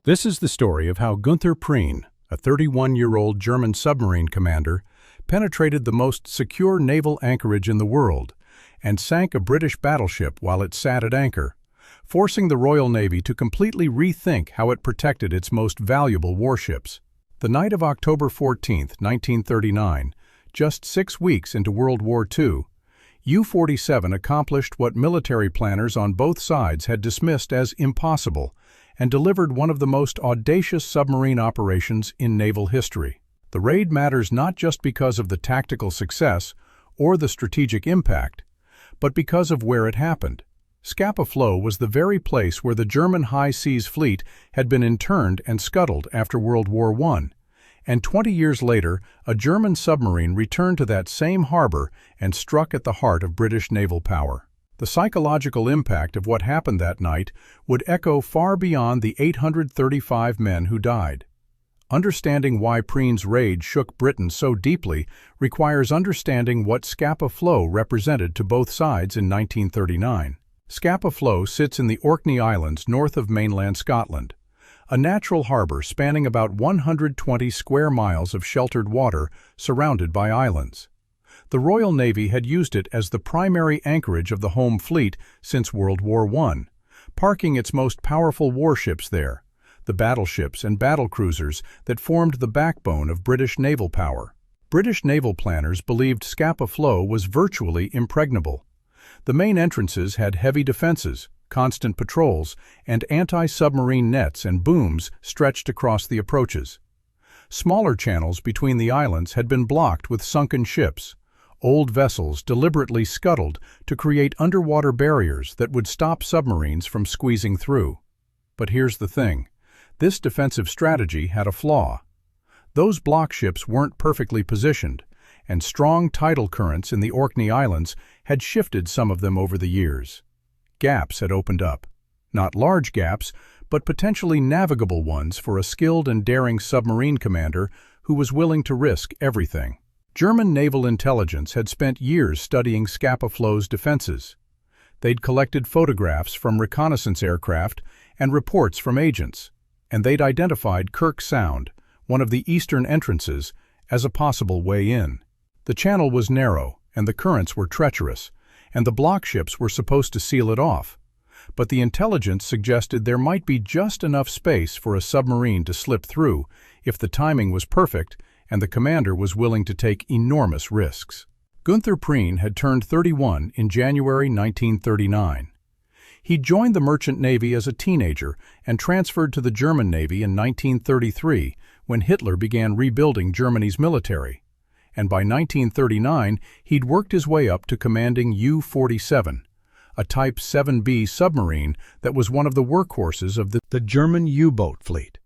This is the story of how Günther Prien, a 31-year-old German submarine commander, penetrated the most secure naval anchorage in the world and sank a British battleship while it sat at anchor, forcing the Royal Navy to completely rethink how it protected its most valuable warships. The night of October 14, 1939, just 6 weeks into World War II, U-47 accomplished what military planners on both sides had dismissed as impossible and delivered one of the most audacious submarine operations in naval history. The raid matters not just because of the tactical success or the strategic impact, but because of where it happened. Scapa Flow was the very place where the German high seas fleet had been interned and scuttled after World War I, and 20 years later, a German submarine returned to that same harbor and struck at the heart of British naval power. The psychological impact of what happened that night would echo far beyond the 835 men who died. Understanding why Prien's raid shook Britain so deeply requires understanding what Scapa Flow represented to both sides in 1939. Scapa Flow sits in the Orkney Islands north of mainland Scotland, a natural harbor spanning about 120 square miles of sheltered water surrounded by islands. The Royal Navy had used it as the primary anchorage of the home fleet since World War I, parking its most powerful warships there, the battleships and battlecruisers that formed the backbone of British naval power. British naval planners believed Scapa Flow was virtually impregnable. The main entrances had heavy defenses, constant patrols, and anti-submarine nets and booms stretched across the approaches. Smaller channels between the islands had been blocked with sunken ships, old vessels deliberately scuttled to create underwater barriers that would stop submarines from squeezing through. But here's the thing. This defensive strategy had a flaw. Those block ships weren't perfectly positioned, and strong tidal currents in the Orkney Islands had shifted some of them over the years. Gaps had opened up. Not large gaps, but potentially navigable ones for a skilled and daring submarine commander who was willing to risk everything. German naval intelligence had spent years studying Scapa Flow's defenses. They'd collected photographs from reconnaissance aircraft and reports from agents, and they'd identified Kirk Sound, one of the eastern entrances, as a possible way in. The channel was narrow, and the currents were treacherous, and the block ships were supposed to seal it off. But the intelligence suggested there might be just enough space for a submarine to slip through if the timing was perfect and the commander was willing to take enormous risks. Günther Prien had turned 31 in January 1939. He joined the Merchant Navy as a teenager and transferred to the German Navy in 1933 when Hitler began rebuilding Germany's military. And by 1939, he'd worked his way up to commanding U-47, a Type 7B submarine that was one of the workhorses of the German U-boat fleet.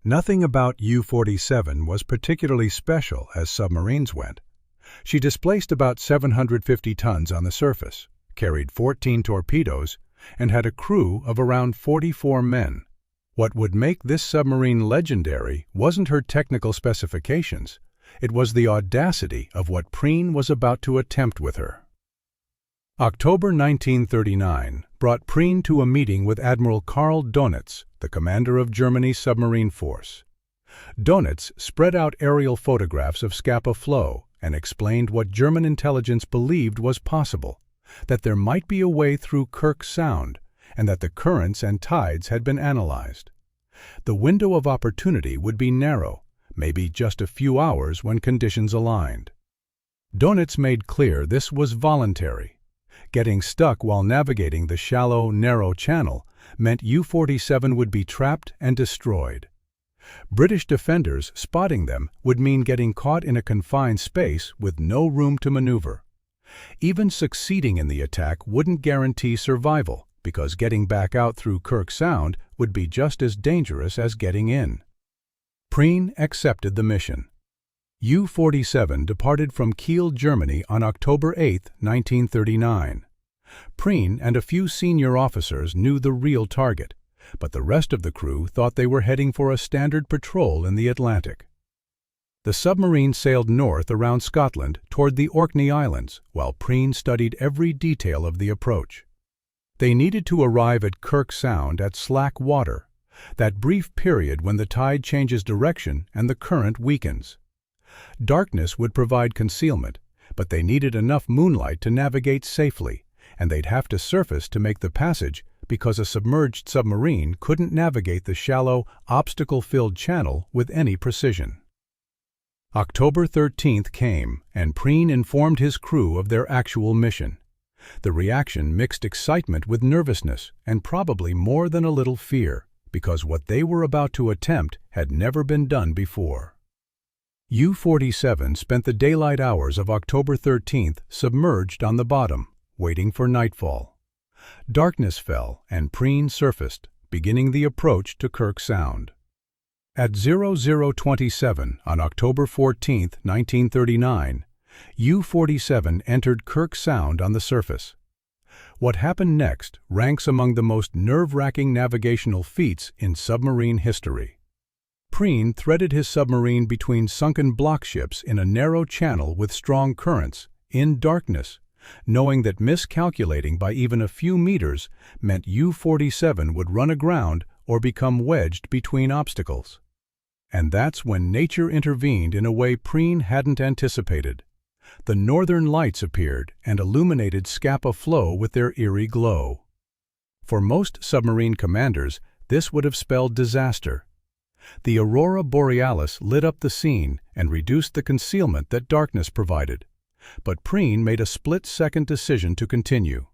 Nothing about U-47 was particularly special as submarines went. She displaced about 750 tons on the surface, carried 14 torpedoes, and had a crew of around 44 men. What would make this submarine legendary wasn't her technical specifications. It was the audacity of what Prien was about to attempt with her. October 1939 brought Prien to a meeting with Admiral Karl Dönitz, the commander of Germany's submarine force. Dönitz spread out aerial photographs of Scapa Flow and explained what German intelligence believed was possible, that there might be a way through Kirk Sound, and that the currents and tides had been analyzed. The window of opportunity would be narrow, maybe just a few hours when conditions aligned. Dönitz made clear this was voluntary. Getting stuck while navigating the shallow, narrow channel meant U-47 would be trapped and destroyed. British defenders spotting them would mean getting caught in a confined space with no room to maneuver. Even succeeding in the attack wouldn't guarantee survival, because getting back out through Kirk Sound would be just as dangerous as getting in. Prien accepted the mission. U-47 departed from Kiel, Germany on October 8, 1939. Prien and a few senior officers knew the real target, but the rest of the crew thought they were heading for a standard patrol in the Atlantic. The submarine sailed north around Scotland toward the Orkney Islands, while Prien studied every detail of the approach. They needed to arrive at Kirk Sound at slack water, that brief period when the tide changes direction and the current weakens. Darkness would provide concealment, but they needed enough moonlight to navigate safely, and they'd have to surface to make the passage because a submerged submarine couldn't navigate the shallow, obstacle-filled channel with any precision. October 13th came, and Prien informed his crew of their actual mission. The reaction mixed excitement with nervousness and probably more than a little fear, because what they were about to attempt had never been done before. U-47 spent the daylight hours of October 13th submerged on the bottom, waiting for nightfall. Darkness fell and Prien surfaced, beginning the approach to Kirk Sound. At 0027 on October 14, 1939, U-47 entered Kirk Sound on the surface. What happened next ranks among the most nerve-wracking navigational feats in submarine history. Prien threaded his submarine between sunken block ships in a narrow channel with strong currents, in darkness, knowing that miscalculating by even a few meters meant U-47 would run aground or become wedged between obstacles. And that's when nature intervened in a way Prien hadn't anticipated. The northern lights appeared and illuminated Scapa Flow with their eerie glow. For most submarine commanders, this would have spelled disaster. The aurora borealis lit up the scene and reduced the concealment that darkness provided. But Prien made a split-second decision to continue.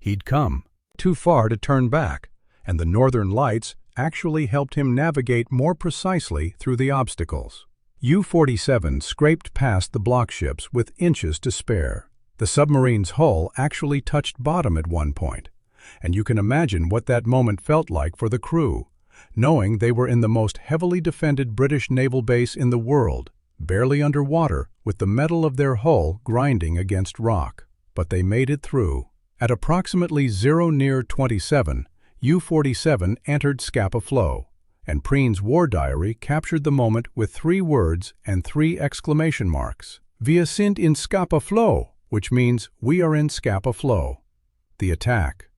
He'd come too far to turn back, and the northern lights actually helped him navigate more precisely through the obstacles. U-47 scraped past the block ships with inches to spare. The submarine's hull actually touched bottom at one point, and you can imagine what that moment felt like for the crew, knowing they were in the most heavily defended British naval base in the world, barely underwater, with the metal of their hull grinding against rock. But they made it through. At approximately 00:27, U-47 entered Scapa Flow, and Prien's war diary captured the moment with 3 words and 3 exclamation marks. "Wir sind in Scapa Flow," which means "we are in Scapa Flow." The attack.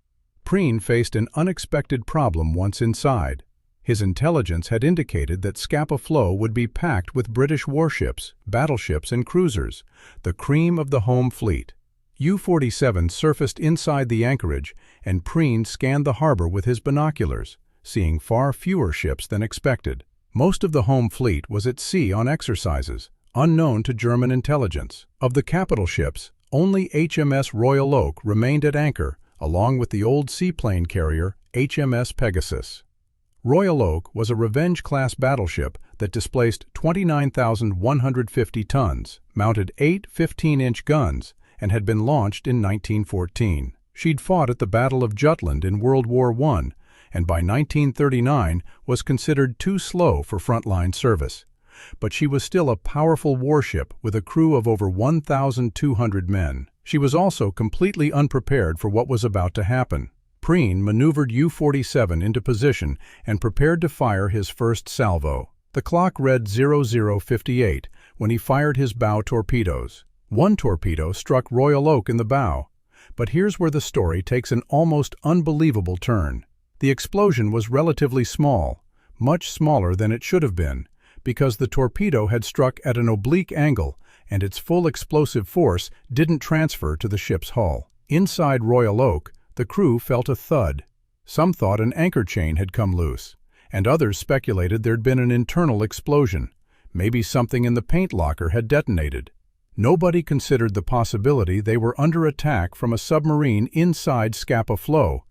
Prien faced an unexpected problem once inside. His intelligence had indicated that Scapa Flow would be packed with British warships, battleships, and cruisers, the cream of the home fleet. U-47 surfaced inside the anchorage, and Prien scanned the harbor with his binoculars, seeing far fewer ships than expected. Most of the home fleet was at sea on exercises, unknown to German intelligence. Of the capital ships, only HMS Royal Oak remained at anchor, along with the old seaplane carrier HMS Pegasus. Royal Oak was a Revenge-class battleship that displaced 29,150 tons, mounted 8 15-inch guns, and had been launched in 1914. She'd fought at the Battle of Jutland in World War I, and by 1939 was considered too slow for frontline service. But she was still a powerful warship with a crew of over 1,200 men. She was also completely unprepared for what was about to happen. Prien maneuvered U-47 into position and prepared to fire his first salvo. The clock read 00:58 when he fired his bow torpedoes. One torpedo struck Royal Oak in the bow. But here's where the story takes an almost unbelievable turn. The explosion was relatively small, much smaller than it should have been, because the torpedo had struck at an oblique angle and its full explosive force didn't transfer to the ship's hull. Inside Royal Oak, the crew felt a thud. Some thought an anchor chain had come loose, and others speculated there'd been an internal explosion. Maybe something in the paint locker had detonated. Nobody considered the possibility they were under attack from a submarine inside Scapa Flow,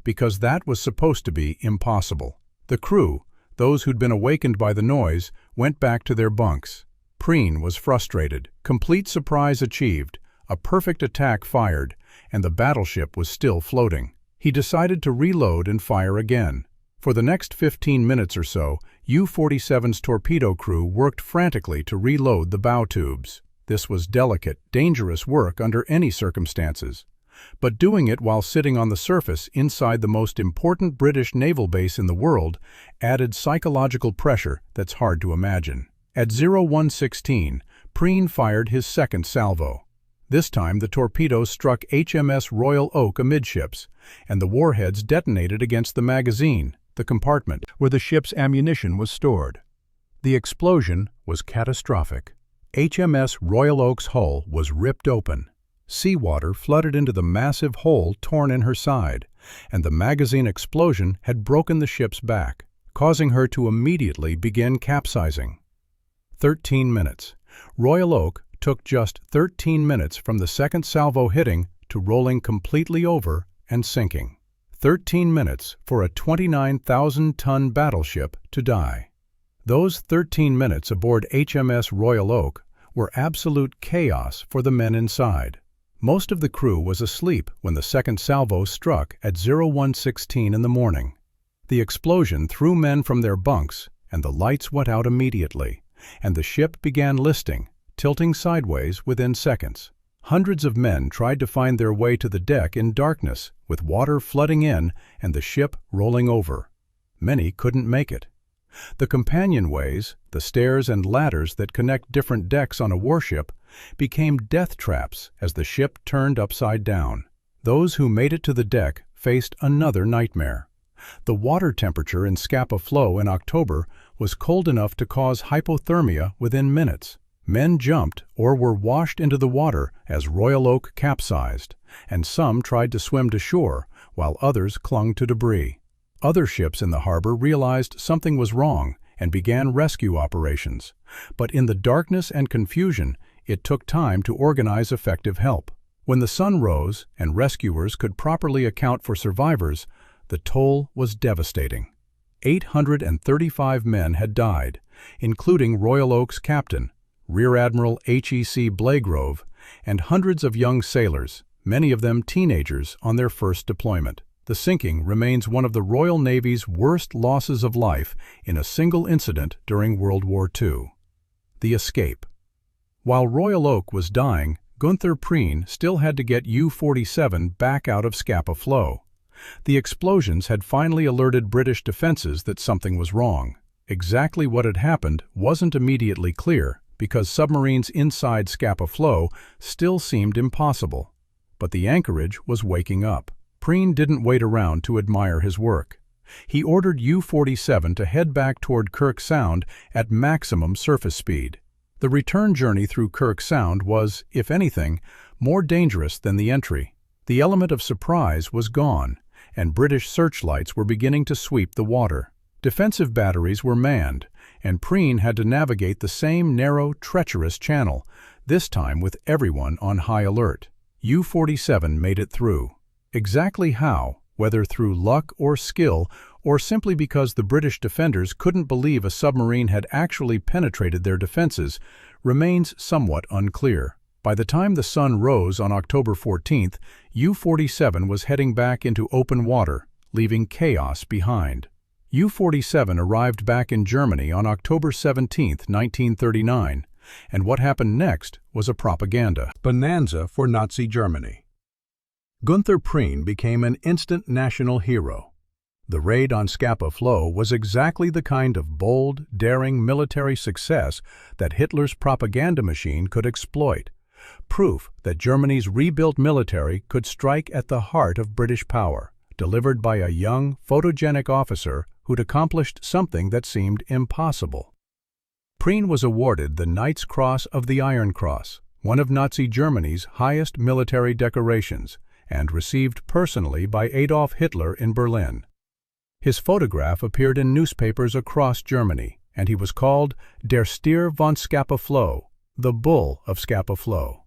because that was supposed to be impossible. The crew, those who'd been awakened by the noise, went back to their bunks. Prien was frustrated. Complete surprise achieved, a perfect attack fired, and the battleship was still floating. He decided to reload and fire again. For the next 15 minutes or so, U-47's torpedo crew worked frantically to reload the bow tubes. This was delicate, dangerous work under any circumstances. But doing it while sitting on the surface inside the most important British naval base in the world added psychological pressure that's hard to imagine. At 01:16, Prien fired his second salvo. This time the torpedoes struck HMS Royal Oak amidships, and the warheads detonated against the magazine. the compartment where the ship's ammunition was stored. The explosion was catastrophic. HMS Royal Oak's hull was ripped open. Seawater flooded into the massive hole torn in her side, and the magazine explosion had broken the ship's back, causing her to immediately begin capsizing. 13 minutes. Royal Oak took just 13 minutes from the second salvo hitting to rolling completely over and sinking. 13 minutes for a 29,000-ton battleship to die. Those 13 minutes aboard HMS Royal Oak were absolute chaos for the men inside. Most of the crew was asleep when the second salvo struck at 01:16 in the morning. The explosion threw men from their bunks, and the lights went out immediately, and the ship began listing, tilting sideways within seconds. Hundreds of men tried to find their way to the deck in darkness, with water flooding in and the ship rolling over. Many couldn't make it. The companionways, the stairs and ladders that connect different decks on a warship, became death traps as the ship turned upside down. Those who made it to the deck faced another nightmare. The water temperature in Scapa Flow in October was cold enough to cause hypothermia within minutes. Men jumped or were washed into the water as Royal Oak capsized, and some tried to swim to shore, while others clung to debris. Other ships in the harbor realized something was wrong and began rescue operations, but in the darkness and confusion, it took time to organize effective help. When the sun rose and rescuers could properly account for survivors, the toll was devastating. 835 men had died, including Royal Oak's captain, Rear Admiral HEC Blagrove, and hundreds of young sailors, many of them teenagers on their first deployment. The sinking remains one of the Royal Navy's worst losses of life in a single incident during World War II. The escape. While Royal Oak was dying, Günther Prien still had to get U-47 back out of Scapa Flow. The explosions had finally alerted British defenses that something was wrong. Exactly what had happened wasn't immediately clear, because submarines inside Scapa Flow still seemed impossible. But the anchorage was waking up. Prien didn't wait around to admire his work. He ordered U-47 to head back toward Kirk Sound at maximum surface speed. The return journey through Kirk Sound was, if anything, more dangerous than the entry. The element of surprise was gone, and British searchlights were beginning to sweep the water. Defensive batteries were manned, and Prien had to navigate the same narrow, treacherous channel, this time with everyone on high alert. U-47 made it through. Exactly how, whether through luck or skill, or simply because the British defenders couldn't believe a submarine had actually penetrated their defenses, remains somewhat unclear. By the time the sun rose on October 14th, U-47 was heading back into open water, leaving chaos behind. U-47 arrived back in Germany on October 17, 1939, and what happened next was a propaganda bonanza for Nazi Germany. Günther Prien became an instant national hero. The raid on Scapa Flow was exactly the kind of bold, daring military success that Hitler's propaganda machine could exploit, proof that Germany's rebuilt military could strike at the heart of British power, delivered by a young, photogenic officer who'd accomplished something that seemed impossible. Prien was awarded the Knight's Cross of the Iron Cross, one of Nazi Germany's highest military decorations, and received personally by Adolf Hitler in Berlin. His photograph appeared in newspapers across Germany, and he was called Der Stier von Scapa Flow, the Bull of Scapa Flow.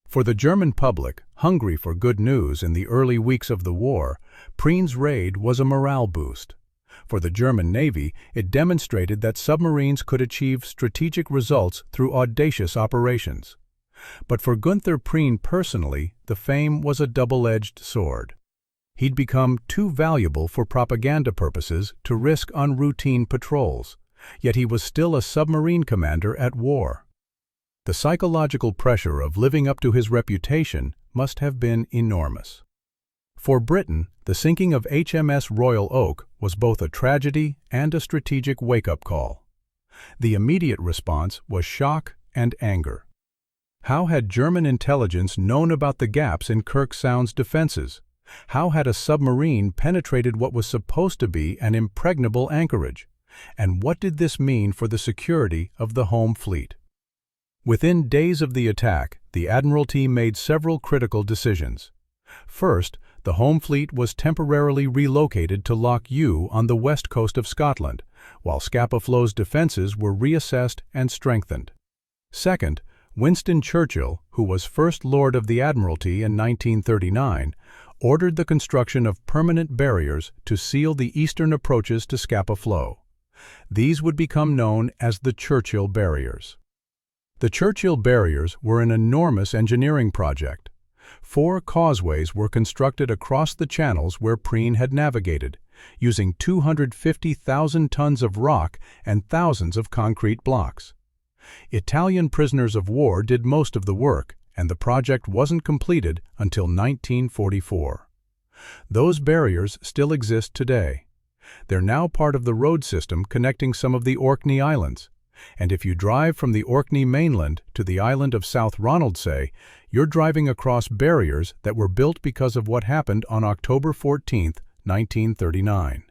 For the German public, hungry for good news in the early weeks of the war, Prien's raid was a morale boost. For the German Navy, it demonstrated that submarines could achieve strategic results through audacious operations. But for Günther Prien personally, the fame was a double-edged sword. He'd become too valuable for propaganda purposes to risk on routine patrols, yet he was still a submarine commander at war. The psychological pressure of living up to his reputation must have been enormous. For Britain, the sinking of HMS Royal Oak was both a tragedy and a strategic wake-up call. The immediate response was shock and anger. How had German intelligence known about the gaps in Kirk Sound's defenses? How had a submarine penetrated what was supposed to be an impregnable anchorage? And what did this mean for the security of the home fleet? Within days of the attack, the Admiralty made several critical decisions. First, the home fleet was temporarily relocated to Loch Ewe on the west coast of Scotland, while Scapa Flow's defenses were reassessed and strengthened. Second, Winston Churchill, who was First Lord of the Admiralty in 1939, ordered the construction of permanent barriers to seal the eastern approaches to Scapa Flow. These would become known as the Churchill Barriers. The Churchill Barriers were an enormous engineering project. 4 causeways were constructed across the channels where Prien had navigated, using 250,000 tons of rock and thousands of concrete blocks. Italian prisoners of war did most of the work, and the project wasn't completed until 1944. Those barriers still exist today. They're now part of the road system connecting some of the Orkney Islands, and if you drive from the Orkney mainland to the island of South Ronaldsay, you're driving across barriers that were built because of what happened on October 14, 1939.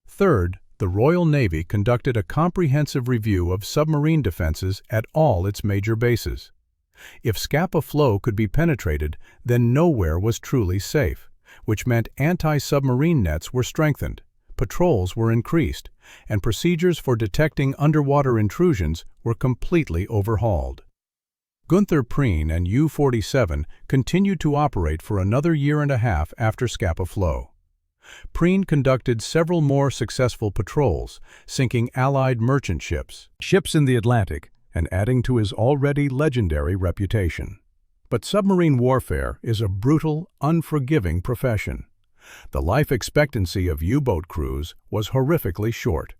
Third, the Royal Navy conducted a comprehensive review of submarine defenses at all its major bases. If Scapa Flow could be penetrated, then nowhere was truly safe, which meant anti-submarine nets were strengthened, patrols were increased, and procedures for detecting underwater intrusions were completely overhauled. Günther Prien and U-47 continued to operate for another year and a half after Scapa Flow. Prien conducted several more successful patrols, sinking Allied merchant ships in the Atlantic, and adding to his already legendary reputation. But submarine warfare is a brutal, unforgiving profession. The life expectancy of U-boat crews was horrifically short,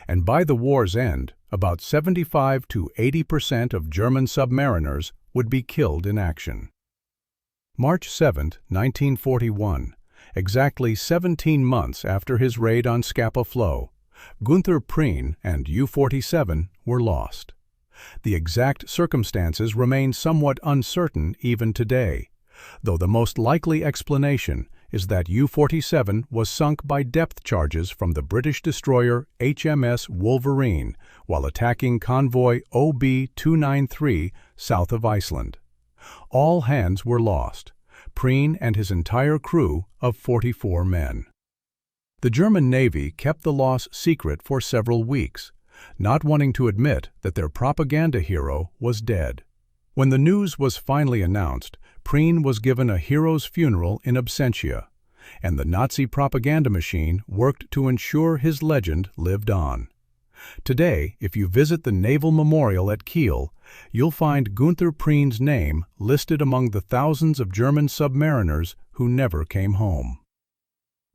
and by the war's end, about 75 to 80% of German submariners would be killed in action. March 7, 1941, exactly 17 months after his raid on Scapa Flow, Günther Prien and U-47 were lost. The exact circumstances remain somewhat uncertain even today, though the most likely explanation is that U-47 was sunk by depth charges from the British destroyer HMS Wolverine while attacking convoy OB-293 south of Iceland. All hands were lost, Prien and his entire crew of 44 men. The German Navy kept the loss secret for several weeks, not wanting to admit that their propaganda hero was dead. When the news was finally announced, Prien was given a hero's funeral in absentia, and the Nazi propaganda machine worked to ensure his legend lived on. Today, if you visit the Naval Memorial at Kiel, you'll find Günther Prien's name listed among the thousands of German submariners who never came home.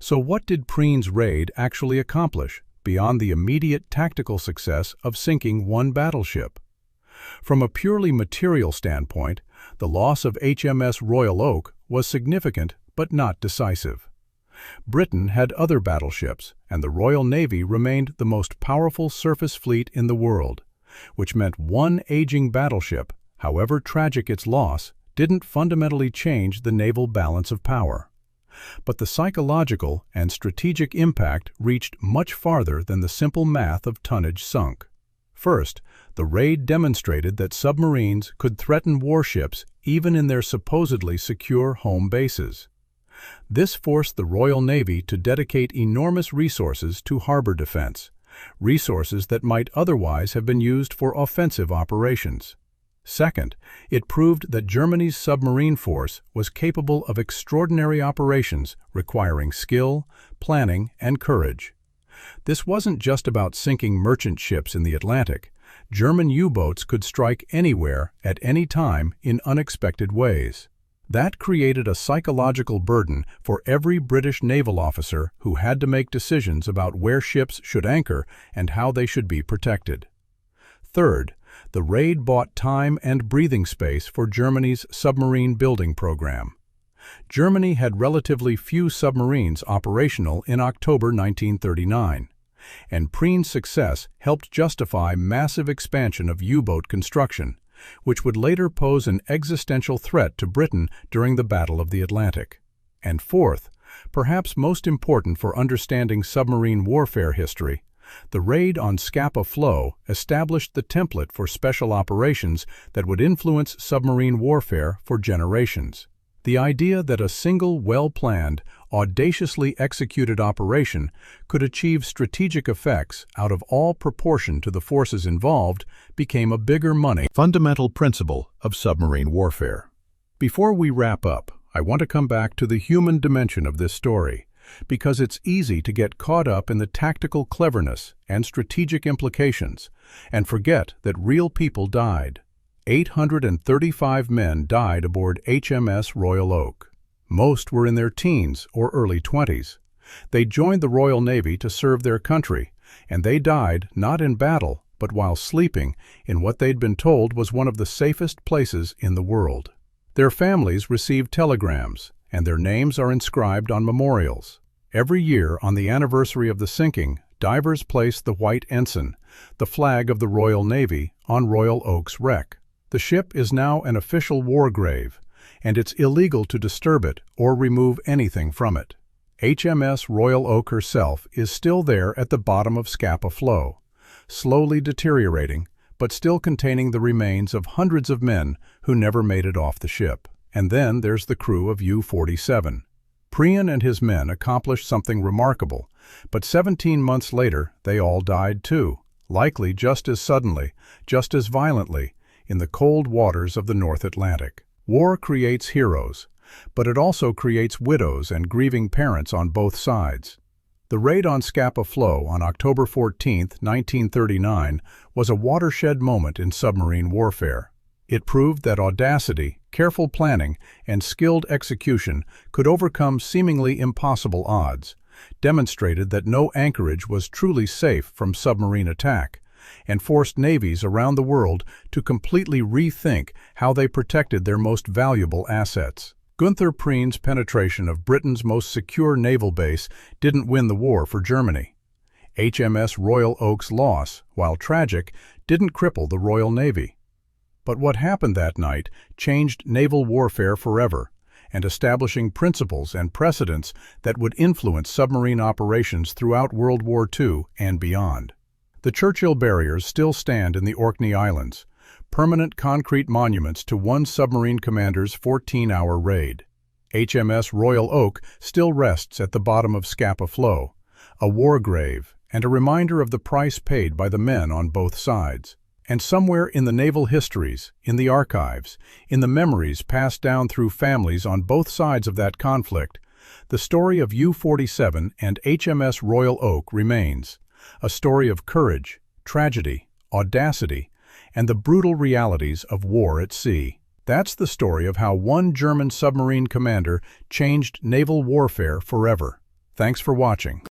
So what did Prien's raid actually accomplish, beyond the immediate tactical success of sinking one battleship? From a purely material standpoint, the loss of HMS Royal Oak was significant but not decisive. Britain had other battleships, and the Royal Navy remained the most powerful surface fleet in the world, which meant one aging battleship, however tragic its loss, didn't fundamentally change the naval balance of power. But the psychological and strategic impact reached much farther than the simple math of tonnage sunk. First, the raid demonstrated that submarines could threaten warships even in their supposedly secure home bases. This forced the Royal Navy to dedicate enormous resources to harbor defense, resources that might otherwise have been used for offensive operations. Second, it proved that Germany's submarine force was capable of extraordinary operations requiring skill, planning, and courage. This wasn't just about sinking merchant ships in the Atlantic. German U-boats could strike anywhere, at any time, in unexpected ways. That created a psychological burden for every British naval officer who had to make decisions about where ships should anchor and how they should be protected. Third, the raid bought time and breathing space for Germany's submarine building program. Germany had relatively few submarines operational in October 1939, and Prien's success helped justify massive expansion of U-boat construction, which would later pose an existential threat to Britain during the Battle of the Atlantic. And fourth, perhaps most important for understanding submarine warfare history, the raid on Scapa Flow established the template for special operations that would influence submarine warfare for generations. The idea that a single, well-planned, audaciously executed operation could achieve strategic effects out of all proportion to the forces involved became a bigger money fundamental principle of submarine warfare. Before we wrap up, I want to come back to the human dimension of this story, because it's easy to get caught up in the tactical cleverness and strategic implications and forget that real people died. 835 men died aboard HMS Royal Oak. Most were in their teens or early 20s. They joined the Royal Navy to serve their country, and they died not in battle, but while sleeping in what they'd been told was one of the safest places in the world. Their families received telegrams, and their names are inscribed on memorials. Every year, on the anniversary of the sinking, divers place the white ensign, the flag of the Royal Navy, on Royal Oak's wreck. The ship is now an official war grave, and it's illegal to disturb it or remove anything from it. HMS Royal Oak herself is still there at the bottom of Scapa Flow, slowly deteriorating, but still containing the remains of hundreds of men who never made it off the ship. And then there's the crew of U-47. Prien and his men accomplished something remarkable, but 17 months later they all died too, likely just as suddenly, just as violently, in the cold waters of the North Atlantic. War creates heroes, but it also creates widows and grieving parents on both sides. The raid on Scapa Flow on October 14, 1939, was a watershed moment in submarine warfare. It proved that audacity, careful planning, and skilled execution could overcome seemingly impossible odds, demonstrated that no anchorage was truly safe from submarine attack, and forced navies around the world to completely rethink how they protected their most valuable assets. Günther Prien's penetration of Britain's most secure naval base didn't win the war for Germany. HMS Royal Oak's loss, while tragic, didn't cripple the Royal Navy. But what happened that night changed naval warfare forever, and establishing principles and precedents that would influence submarine operations throughout World War II and beyond. The Churchill barriers still stand in the Orkney Islands, permanent concrete monuments to one submarine commander's 14-hour raid. HMS Royal Oak still rests at the bottom of Scapa Flow, a war grave and a reminder of the price paid by the men on both sides. And somewhere in the naval histories, in the archives, in the memories passed down through families on both sides of that conflict, the story of U-47 and HMS Royal Oak remains, a story of courage, tragedy, audacity, and the brutal realities of war at sea. That's the story of how one German submarine commander changed naval warfare forever. Thanks for watching.